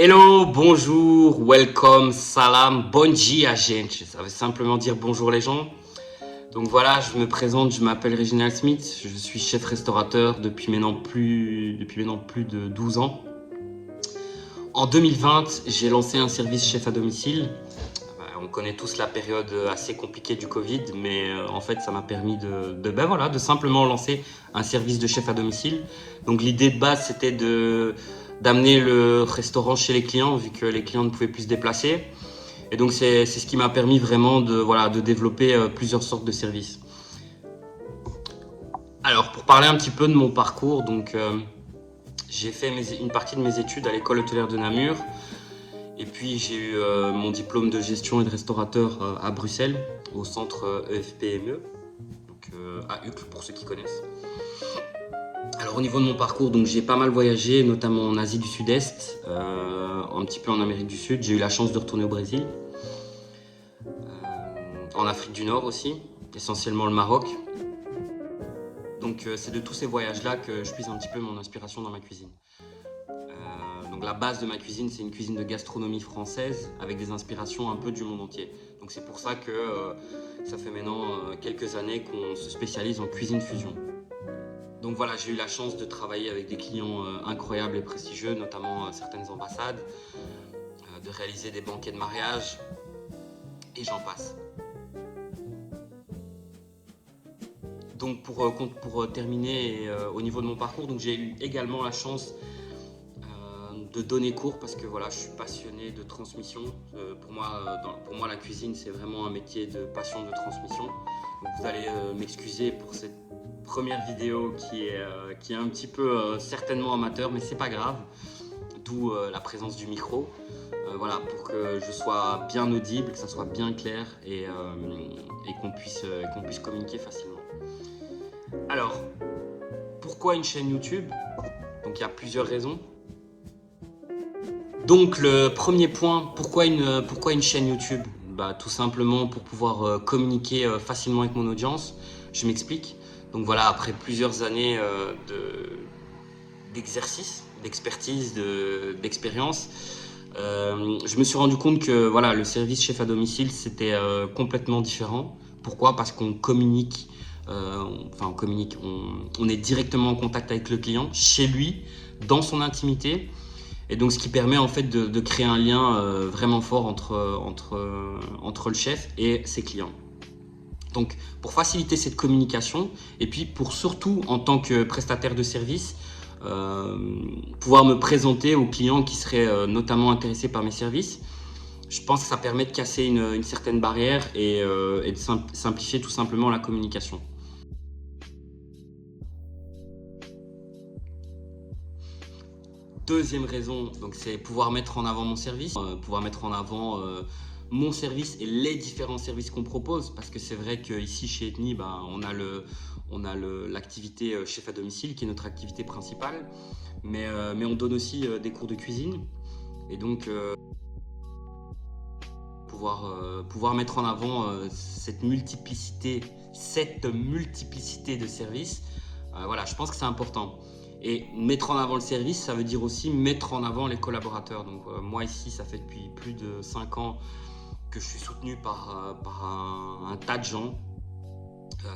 Hello, bonjour, welcome, salam, bon dia, gente. Ça veut simplement dire bonjour les gens. Donc voilà, je me présente, je m'appelle Reginald Smith, je suis chef restaurateur depuis maintenant plus de 12 ans. En 2020, j'ai lancé un service chef à domicile. On connaît tous la période assez compliquée du Covid, mais en fait, ça m'a permis de simplement lancer un service de chef à domicile. Donc l'idée de base, c'était d'amener le restaurant chez les clients, vu que les clients ne pouvaient plus se déplacer. Et donc c'est ce qui m'a permis vraiment de développer plusieurs sortes de services. Alors pour parler un petit peu de mon parcours, j'ai fait une partie de mes études à l'école hôtelière de Namur. Et puis j'ai eu mon diplôme de gestion et de restaurateur à Bruxelles, au centre EFPME, à Uccle pour ceux qui connaissent. Alors au niveau de mon parcours, j'ai pas mal voyagé, notamment en Asie du Sud-Est, un petit peu en Amérique du Sud. J'ai eu la chance de retourner au Brésil, en Afrique du Nord aussi, essentiellement le Maroc. Donc c'est de tous ces voyages-là que je puise un petit peu mon inspiration dans ma cuisine. Donc la base de ma cuisine, c'est une cuisine de gastronomie française avec des inspirations un peu du monde entier. Donc c'est pour ça que ça fait maintenant quelques années qu'on se spécialise en cuisine fusion. Donc voilà, j'ai eu la chance de travailler avec des clients incroyables et prestigieux, notamment certaines ambassades, de réaliser des banquets de mariage, et j'en passe. Donc pour terminer au niveau de mon parcours, j'ai eu également la chance de donner cours parce que voilà, je suis passionné de transmission. Pour moi, la cuisine, c'est vraiment un métier de passion de transmission. Donc vous allez m'excuser pour cette première vidéo qui est un petit peu certainement amateur, mais c'est pas grave. D'où la présence du micro. Voilà, pour que je sois bien audible, que ça soit bien clair et qu'on puisse communiquer facilement. Alors, pourquoi une chaîne YouTube? Donc il y a plusieurs raisons. Donc le premier point, pourquoi une chaîne YouTube? Tout simplement pour pouvoir communiquer facilement avec mon audience. Je m'explique. Donc voilà, après plusieurs années d'exercice, d'expertise, d'expérience, je me suis rendu compte que voilà, le service chef à domicile, c'était complètement différent. Pourquoi? Parce qu'on communique, on est directement en contact avec le client, chez lui, dans son intimité. Et donc, ce qui permet en fait de créer un lien vraiment fort entre le chef et ses clients. Donc, pour faciliter cette communication, et puis pour surtout, en tant que prestataire de service, pouvoir me présenter aux clients qui seraient notamment intéressés par mes services, je pense que ça permet de casser une certaine barrière et de simplifier tout simplement la communication. Deuxième raison, c'est pouvoir mettre en avant mon service, pouvoir mettre en avant mon service et les différents services qu'on propose, parce que c'est vrai qu'ici chez Ethnie, on a l'activité chef à domicile qui est notre activité principale, mais on donne aussi des cours de cuisine, et donc pouvoir mettre en avant cette multiplicité de services, voilà, je pense que c'est important. Et mettre en avant le service, ça veut dire aussi mettre en avant les collaborateurs. Donc moi ici, ça fait depuis plus de 5 ans que je suis soutenu par un tas de gens,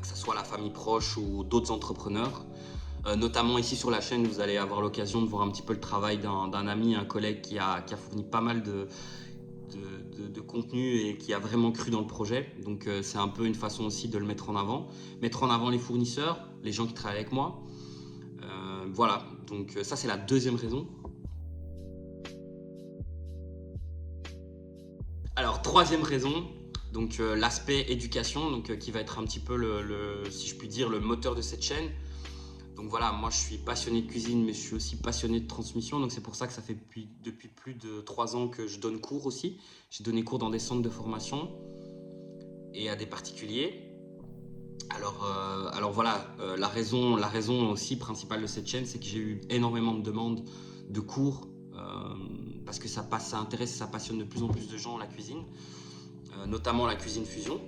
que ce soit la famille proche ou d'autres entrepreneurs. Notamment ici sur la chaîne, vous allez avoir l'occasion de voir un petit peu le travail d'un ami, un collègue qui a fourni pas mal de contenu et qui a vraiment cru dans le projet. Donc c'est un peu une façon aussi de le mettre en avant. Mettre en avant les fournisseurs, les gens qui travaillent avec moi. Voilà, donc ça c'est la deuxième raison. Alors troisième raison, l'aspect éducation, qui va être un petit peu si je puis dire, le moteur de cette chaîne. Donc voilà, moi je suis passionné de cuisine, mais je suis aussi passionné de transmission. Donc c'est pour ça que ça fait depuis plus de 3 ans que je donne cours aussi. J'ai donné cours dans des centres de formation et à des particuliers. Alors voilà, la raison aussi principale de cette chaîne, c'est que j'ai eu énormément de demandes de cours parce que ça intéresse et ça passionne de plus en plus de gens la cuisine, notamment la cuisine fusion.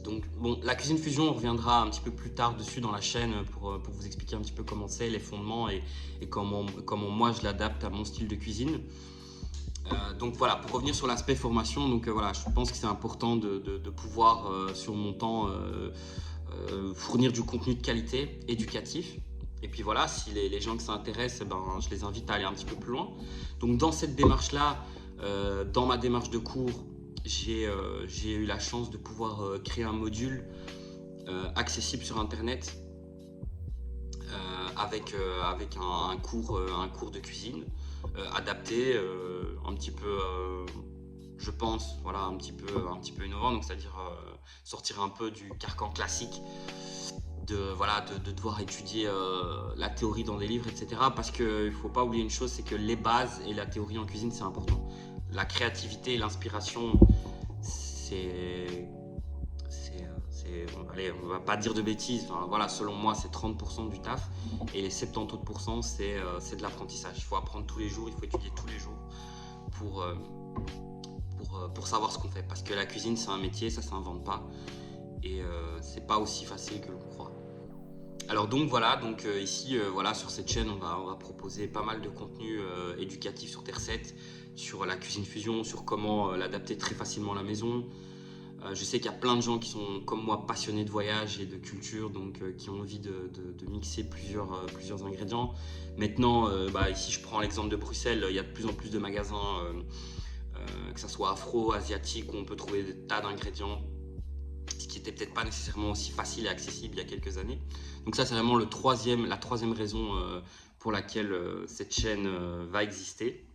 Donc bon, la cuisine fusion, on reviendra un petit peu plus tard dessus dans la chaîne pour vous expliquer un petit peu comment c'est, les fondements et comment moi je l'adapte à mon style de cuisine. Donc voilà, pour revenir sur l'aspect formation, donc voilà, je pense que c'est important de pouvoir, sur mon temps, fournir du contenu de qualité, éducatif. Et puis voilà, si les gens que ça intéresse, eh ben, je les invite à aller un petit peu plus loin. Donc dans cette démarche-là, dans ma démarche de cours, j'ai eu la chance de pouvoir créer un module accessible sur Internet avec un cours de cuisine adapté, un petit peu, je pense, voilà, un petit peu innovant, donc c'est-à-dire sortir un peu du carcan classique de devoir étudier la théorie dans des livres, etc. Parce qu'il ne faut pas oublier une chose, c'est que les bases et la théorie en cuisine, c'est important. La créativité et l'inspiration, c'est allez, on va pas dire de bêtises, enfin, voilà, selon moi c'est 30% du taf et les 70 autres c'est de l'apprentissage. Il faut apprendre tous les jours, il faut étudier tous les jours pour, euh, pour savoir ce qu'on fait. Parce que la cuisine c'est un métier, ça s'invente pas et c'est pas aussi facile que l'on croit. Alors donc voilà, donc ici voilà, sur cette chaîne on va proposer pas mal de contenu éducatif sur tes recettes, sur la cuisine fusion, sur comment l'adapter très facilement à la maison. Je sais qu'il y a plein de gens qui sont comme moi passionnés de voyage et de culture, donc qui ont envie de mixer plusieurs ingrédients. Maintenant, ici je prends l'exemple de Bruxelles, il y a de plus en plus de magasins, que ce soit afro, asiatique, où on peut trouver des tas d'ingrédients, ce qui n'était peut-être pas nécessairement aussi facile et accessible il y a quelques années. Donc ça c'est vraiment la troisième raison pour laquelle cette chaîne va exister.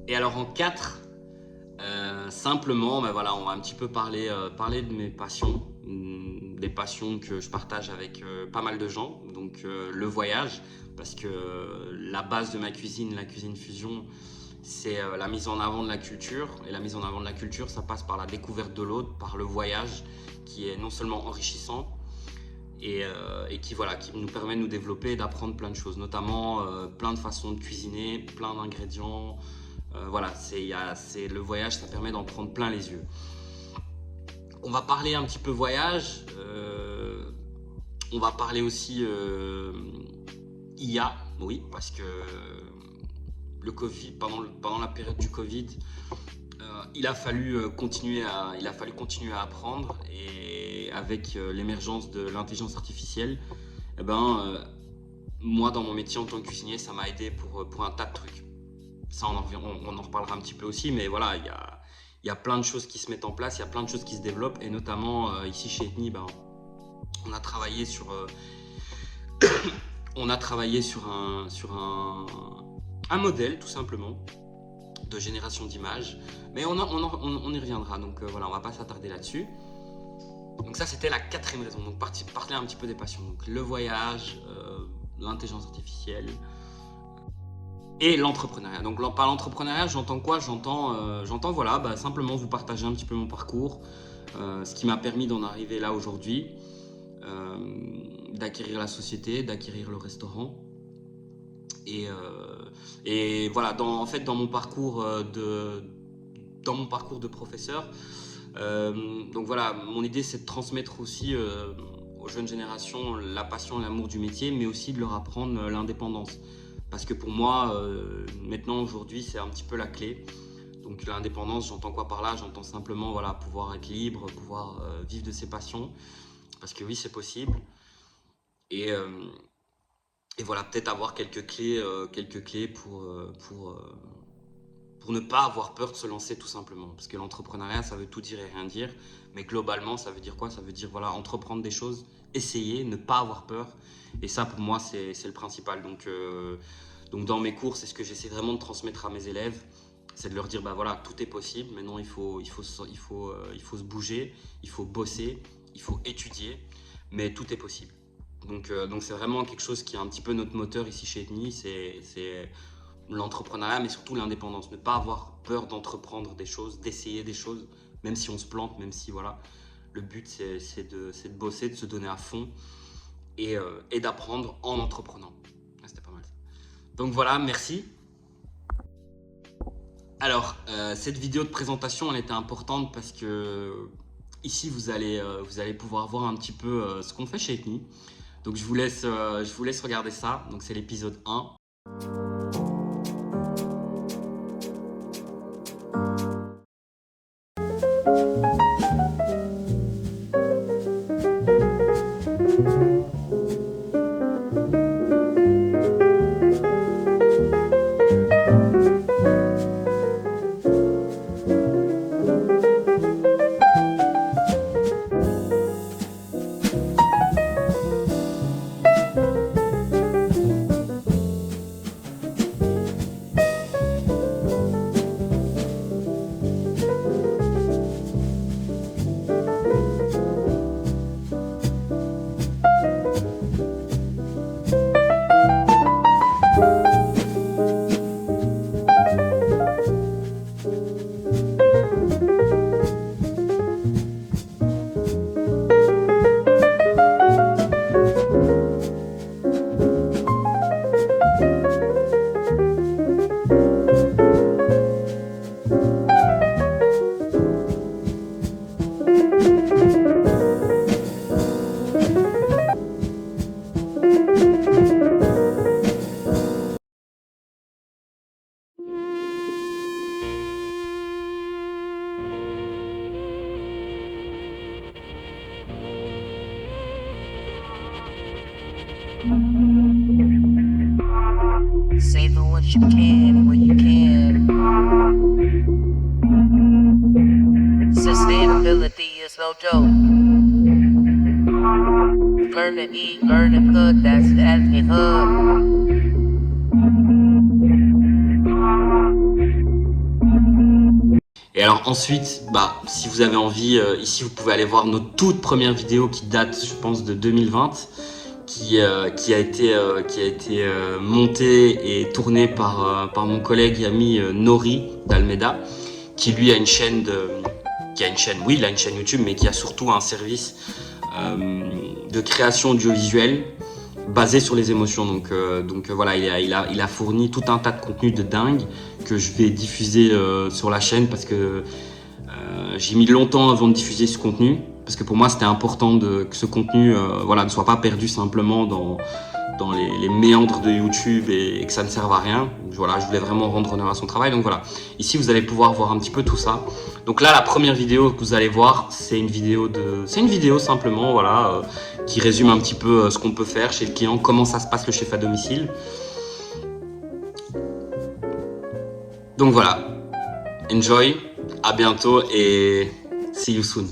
Et alors en 4, simplement, voilà, on va un petit peu parler de mes passions, des passions que je partage avec pas mal de gens. Donc le voyage, parce que la base de ma cuisine, la cuisine fusion, c'est la mise en avant de la culture. Et la mise en avant de la culture, ça passe par la découverte de l'autre, par le voyage, qui est non seulement enrichissant, et qui nous permet de nous développer et d'apprendre plein de choses, notamment plein de façons de cuisiner, plein d'ingrédients. Voilà, c'est le voyage, ça permet d'en prendre plein les yeux. On va parler un petit peu voyage, on va parler aussi IA, oui, parce que le Covid, pendant la période du Covid, il a fallu continuer à apprendre, et avec l'émergence de l'intelligence artificielle, eh ben, moi dans mon métier en tant que cuisinier, ça m'a aidé pour un tas de trucs. Ça on en reparlera un petit peu aussi, mais voilà, il y a plein de choses qui se mettent en place, il y a plein de choses qui se développent, et notamment ici chez Ethnie, on a travaillé sur, un modèle tout simplement de génération d'images, mais on y reviendra, donc voilà, on va pas s'attarder là-dessus. Donc ça c'était la 4e raison, donc parler un petit peu des passions, donc le voyage, l'intelligence artificielle et l'entrepreneuriat. Donc par l'entrepreneuriat, j'entends quoi? J'entends voilà, simplement vous partager un petit peu mon parcours, ce qui m'a permis d'en arriver là aujourd'hui, d'acquérir la société, d'acquérir le restaurant. Et voilà, en fait, dans mon parcours de professeur, donc voilà, mon idée c'est de transmettre aussi aux jeunes générations la passion et l'amour du métier, mais aussi de leur apprendre l'indépendance. Parce que pour moi, maintenant, aujourd'hui, c'est un petit peu la clé. Donc l'indépendance, j'entends quoi par là? J'entends simplement voilà, pouvoir être libre, pouvoir vivre de ses passions. Parce que oui, c'est possible. Et, euh, et voilà, peut-être avoir quelques clés pour ne pas avoir peur de se lancer tout simplement. Parce que l'entrepreneuriat, ça veut tout dire et rien dire. Mais globalement, ça veut dire quoi? Ça veut dire voilà, entreprendre des choses, essayer, ne pas avoir peur. Et ça, pour moi, c'est le principal. Donc dans mes cours, c'est ce que j'essaie vraiment de transmettre à mes élèves, c'est de leur dire bah voilà, tout est possible. Maintenant il faut se bouger, il faut bosser, il faut étudier, mais tout est possible. Donc c'est vraiment quelque chose qui est un petit peu notre moteur ici chez Ethnie, c'est l'entrepreneuriat, mais surtout l'indépendance. Ne pas avoir peur d'entreprendre des choses, d'essayer des choses, même si on se plante, même si voilà. Le but c'est de bosser, de se donner à fond et d'apprendre en entreprenant. C'était pas mal ça. Donc voilà, merci. Alors, cette vidéo de présentation, elle était importante parce que ici, vous allez pouvoir voir un petit peu ce qu'on fait chez Ethnie. Donc, je vous laisse regarder ça. Donc, c'est l'épisode 1. Savor what you can when you can. Sustainability is no joke. Learn to eat, learn to cook, that's the hood. Et alors ensuite, bah, si vous avez envie, ici vous pouvez aller voir notre toute première vidéo qui date, je pense, de 2020, qui a été montée et tournée par mon collègue et ami Nori d'Almeda, qui lui a une chaîne il a une chaîne YouTube, mais qui a surtout un service de création audiovisuelle basé sur les émotions. Donc voilà, il a fourni tout un tas de contenus de dingue que je vais diffuser sur la chaîne parce que j'ai mis longtemps avant de diffuser ce contenu parce que pour moi c'était important que ce contenu voilà, ne soit pas perdu simplement dans les méandres de YouTube et que ça ne serve à rien. Voilà, je voulais vraiment rendre honneur à son travail. Donc voilà, ici vous allez pouvoir voir un petit peu tout ça. Donc là, la première vidéo que vous allez voir, c'est une vidéo simplement, voilà, qui résume un petit peu ce qu'on peut faire chez le client, comment ça se passe le chef à domicile. Donc voilà, enjoy, à bientôt et see you soon.